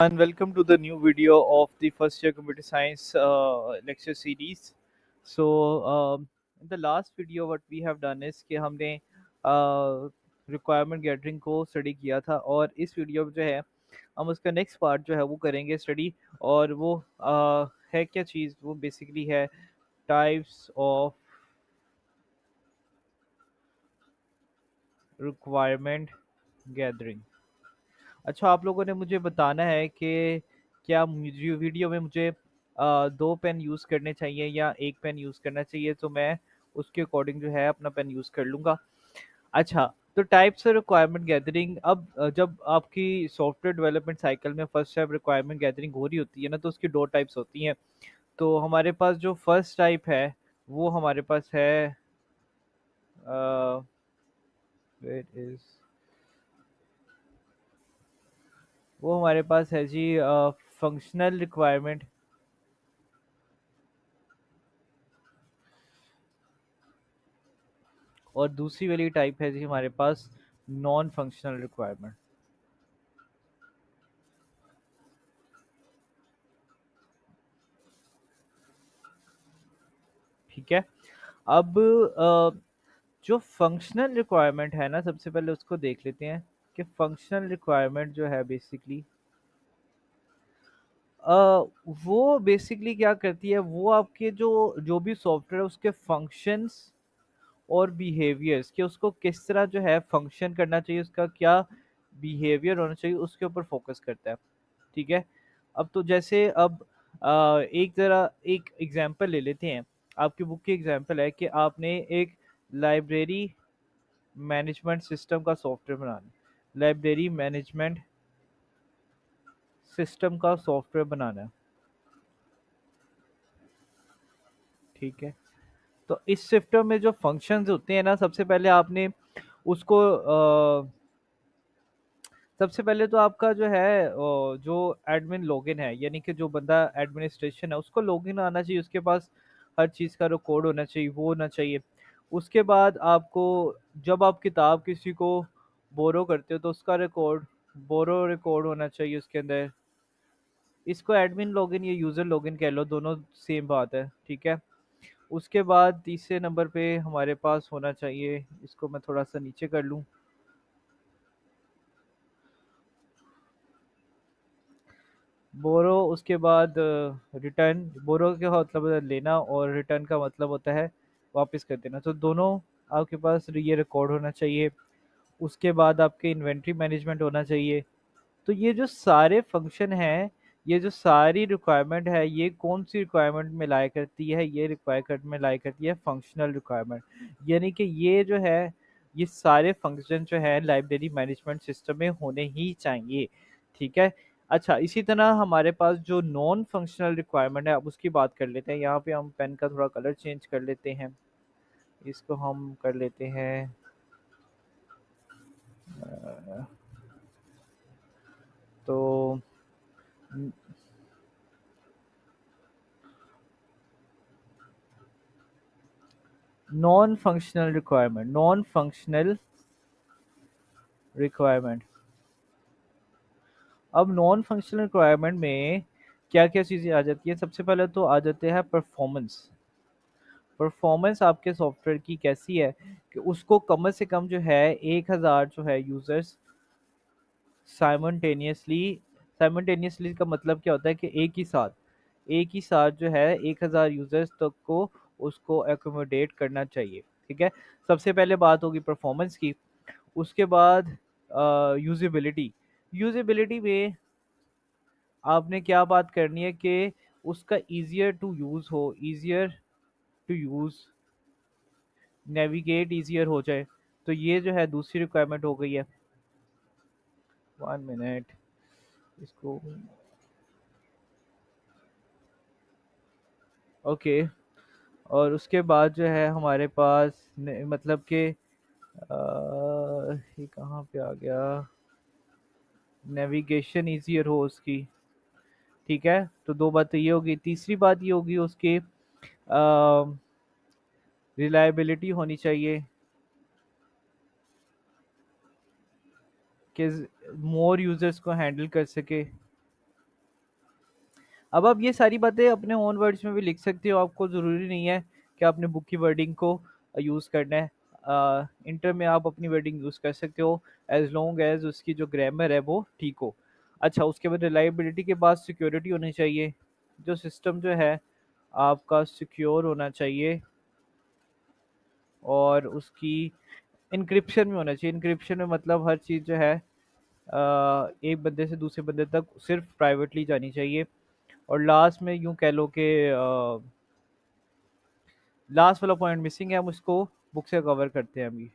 And welcome to the new video of the first year computer science lecture series. In the last video what we have done is कि हमने requirement gathering को study किया था और इस video में जो है हम उसका नेक्स्ट पार्ट जो है वो करेंगे स्टडी। और वो है क्या चीज़, वो बेसिकली है टाइप्स ऑफ रिक्वायरमेंट गैदरिंग। अच्छा, आप लोगों ने मुझे बताना है कि क्या मुझे वीडियो में मुझे दो पेन यूज़ करने चाहिए या एक पेन यूज़ करना चाहिए, तो मैं उसके अकॉर्डिंग जो है अपना पेन यूज़ कर लूँगा। अच्छा, तो टाइप्स ऑफ रिक्वायरमेंट गैदरिंग। अब जब आपकी सॉफ्टवेयर डेवलपमेंट साइकिल में फर्स्ट टाइप रिक्वायरमेंट गैदरिंग हो रही होती है ना, तो उसकी दो टाइप्स होती हैं। तो हमारे पास जो फर्स्ट टाइप है वो हमारे पास है वेट इज वो हमारे पास है जी फंक्शनल रिक्वायरमेंट। और दूसरी वाली टाइप है जी हमारे पास नॉन फंक्शनल रिक्वायरमेंट। ठीक है। अब जो फंक्शनल रिक्वायरमेंट है ना, सबसे पहले उसको देख लेते हैं कि फंक्शनल रिक्वायरमेंट जो है बेसिकली वो बेसिकली क्या करती है, वो आपके जो जो भी सॉफ्टवेयर है उसके फंक्शंस और बिहेवियर्स कि उसको किस तरह जो है फंक्शन करना चाहिए, उसका क्या बिहेवियर होना चाहिए, उसके ऊपर फोकस करता है। ठीक है। अब तो जैसे अब एक ज़रा एक एग्जांपल ले लेते हैं। आपकी बुक की एग्जांपल है कि आपने एक लाइब्रेरी मैनेजमेंट सिस्टम का सॉफ्टवेयर बनाना है। लाइब्रेरी मैनेजमेंट सिस्टम का सॉफ्टवेयर बनाना है। ठीक है। तो इस सिस्टम में जो फंक्शंस होते हैं ना, सबसे पहले आपने उसको सबसे पहले तो आपका जो है जो एडमिन लॉगिन है, यानी कि जो बंदा एडमिनिस्ट्रेशन है उसको लॉगिन आना चाहिए, उसके पास हर चीज़ का रिकॉर्ड होना चाहिए, वो होना चाहिए। उसके बाद आपको जब आप किताब किसी को बोरो करते हो तो उसका रिकॉर्ड, बोरो रिकॉर्ड होना चाहिए उसके अंदर। इसको एडमिन लॉगिन या यूज़र लॉगिन कह लो, दोनों सेम बात है। ठीक है। उसके बाद तीसरे नंबर पे हमारे पास होना चाहिए, इसको मैं थोड़ा सा नीचे कर लूँ, बोरो। उसके बाद रिटर्न। बोरो का मतलब है लेना और रिटर्न का मतलब होता है वापस कर देना, तो दोनों आपके पास ये रिकॉर्ड होना चाहिए। उसके बाद आपके इन्वेंट्री मैनेजमेंट होना चाहिए। तो ये जो सारे फंक्शन हैं, ये जो सारी रिक्वायरमेंट है, ये कौन सी रिक्वायरमेंट में लाया करती है, ये रिक्वायरमेंट में लाया करती है फंक्शनल रिक्वायरमेंट। यानी कि ये जो है, ये सारे फंक्शन जो है लाइब्रेरी मैनेजमेंट सिस्टम में होने ही चाहिए। ठीक है। अच्छा, इसी तरह हमारे पास जो नॉन फंक्शनल रिक्वायरमेंट है, अब उसकी बात कर लेते हैं। यहाँ पे हम पेन का थोड़ा कलर चेंज कर लेते हैं, इसको हम कर लेते हैं तो non functional requirement, non functional requirement. अब नॉन फंक्शनल रिक्वायरमेंट में क्या क्या चीज़ें आ जाती है, सबसे पहले तो आ जाते हैं परफॉर्मेंस। परफॉर्मेंस आपके सॉफ्टवेयर की कैसी है कि उसको कम से कम जो है 1000 जो है यूजर्स साइमल्टेनियसली। साइमल्टेनियसली का मतलब क्या होता है कि एक ही साथ जो है 1000 यूजर्स तक को उसको एकोमोडेट करना चाहिए। ठीक है। सबसे पहले बात होगी परफॉर्मेंस की। उसके बाद यूजेबिलिटी। यूजेबिलिटी में आपने क्या बात करनी है कि उसका ईजियर टू यूज़ हो, easier to use, navigate easier हो जाए। तो ये जो है दूसरी रिक्वायरमेंट हो गई है। 1 मिनट, इसको ओके। और उसके बाद जो है हमारे पास मतलब कि ये कहाँ पे आ गया, नेविगेशन ईजियर हो उसकी। ठीक है। तो दो बात तो ये होगी, तीसरी बात ये होगी उसकी रिलायबिलिटी होनी चाहिए कि मोर यूजर्स को हैंडल कर सके। अब आप ये सारी बातें अपने ओन वर्ड्स में भी लिख सकते हो, आपको ज़रूरी नहीं है कि आपने बुक की वर्डिंग को यूज़ करना है। इंटर में आप अपनी वर्डिंग यूज़ कर सकते हो, एज लॉन्ग एज उसकी जो ग्रामर है वो ठीक हो। अच्छा, उसके बाद रिलायबिलिटी के बाद सिक्योरिटी होनी चाहिए। जो सिस्टम जो है आपका सिक्योर होना चाहिए, और उसकी इंक्रिप्शन में होना चाहिए। इंक्रिप्शन में मतलब हर चीज़ जो है एक बंदे से दूसरे बंदे तक सिर्फ प्राइवेटली जानी चाहिए। और लास्ट में यूं कह लो कि लास्ट वाला पॉइंट मिसिंग है, हम इसको बुक से कवर करते हैं अभी।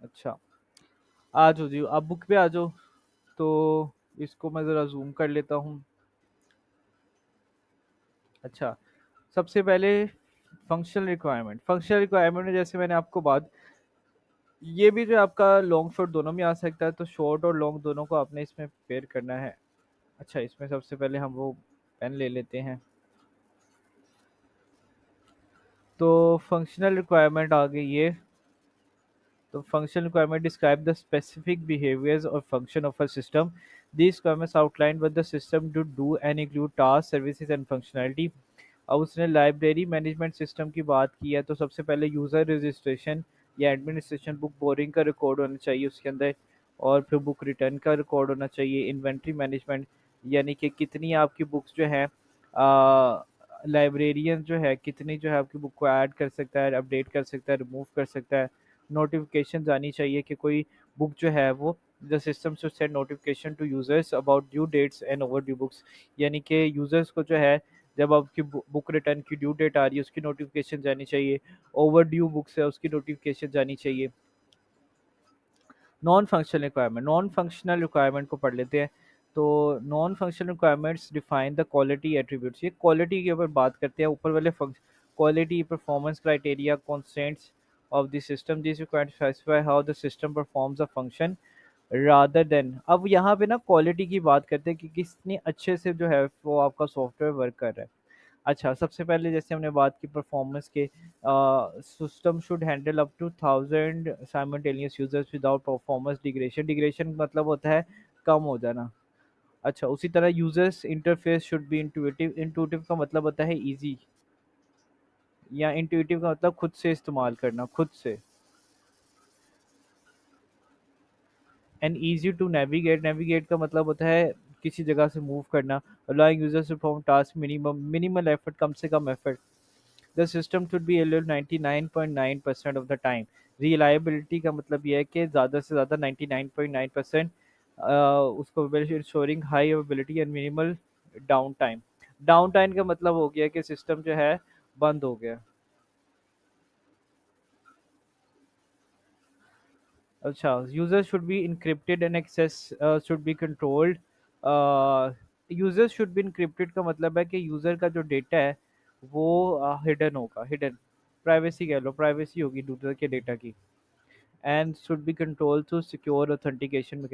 अच्छा, आ जाओ जी, आप बुक पे आ जाओ। तो इसको मैं ज़रा जूम कर लेता हूँ। अच्छा, सबसे पहले फंक्शनल रिक्वायरमेंट। फंक्शनल रिक्वायरमेंट में जैसे मैंने आपको बात, ये भी जो आपका लॉन्ग शॉर्ट दोनों में आ सकता है, तो शॉर्ट और लॉन्ग दोनों को आपने इसमें पेयर करना है। अच्छा, इसमें सबसे पहले हम वो पेन ले लेते हैं। तो फंक्शनल रिक्वायरमेंट आ गई ये। तो functional requirement describe the specific behaviors or function of a system. These requirements outline what the system to do and include tasks, services and functionality. अब उसने लाइब्रेरी मैनेजमेंट सिस्टम की बात की है, तो सबसे पहले यूज़र रजिस्ट्रेशन या एडमिनिस्ट्रेशन, बुक बोरिंग का रिकॉर्ड होना चाहिए उसके अंदर। और फिर बुक रिटर्न का रिकॉर्ड होना चाहिए। इन्वेंट्री मैनेजमेंट, यानी कि कितनी आपकी बुक्स जो है, लाइब्रेरियन जो है कितनी जो है आपकी बुक को ऐड कर सकता है, अपडेट कर सकता है, रिमूव कर सकता है। नोटिफिकेशन आनी चाहिए कि कोई बुक जो है वो, the system should send notification to users about due dates and overdue books. यानी कि यूजर्स को जो है, जब आपकी बुक रिटर्न की ड्यू डेट आ रही है उसकी नोटिफिकेशन जानी चाहिए। ओवर ड्यू बुक्स है उसकी नोटिफिकेशन जानी चाहिए। Non functional requirement, non functional requirement को पढ़ लेते हैं। तो non functional requirements define the quality attributes. ये क्वालिटी के ऊपर बात करते हैं। ऊपर वाले quality, performance criteria, constants of the system, this required specify how the system performs a function rather than. अब यहाँ पे ना क्वालिटी की बात करते हैं कि कितनी अच्छे से जो है वो आपका सॉफ्टवेयर वर्क कर रहा है। अच्छा, सबसे पहले जैसे हमने बात की परफॉर्मेंस के, system should handle up to 1000 simultaneous users without performance degradation. Degradation मतलब होता है कम हो जाना। अच्छा, उसी तरह users interface should be intuitive. Intuitive का मतलब होता है इजी, या इंटुइटिव का मतलब खुद से इस्तेमाल करना, खुद से। And easy to navigate, navigate का मतलब होता है किसी जगह से मूव करना। Allowing users to perform task minimum, minimal effort, कम से कम effort. The system should be available 99.9% of the time. Reliability का मतलब यह है कि ज़्यादा से ज़्यादा 99.9% उसको ensuring high availability and minimal down time. Down time का मतलब हो गया कि सिस्टम जो है बंद हो गया। अच्छा, user should be encrypted and access should be controlled. User should be encrypted का मतलब है कि यूजर का जो डेटा है वो हिडन होगा, हिडन प्राइवेसी कह लो, प्राइवेसी होगी यूजर के डेटा की। And should be control through secure authentication.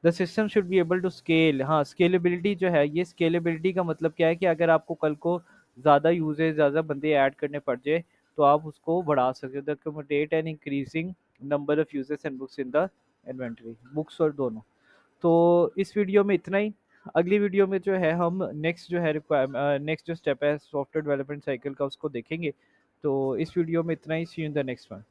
The system should be able to scale. हाँ, स्केलेबिलिटी जो है, ये स्केलेबिलिटी का मतलब क्या है कि अगर आपको कल को ज़्यादा यूजर, ज़्यादा बंदे ऐड करने पड़ जाए तो आप उसको बढ़ा सकते हो। To accommodate and increasing number of users and books in the inventory, books और दोनों। तो इस वीडियो में इतना ही। अगली वीडियो में जो है हम नेक्स्ट जो है नेक्स्ट जो स्टेप है सॉफ्टवेयर डेवलपमेंट साइकिल का, उसको देखेंगे। तो इस वीडियो में इतना ही। See you in the next one.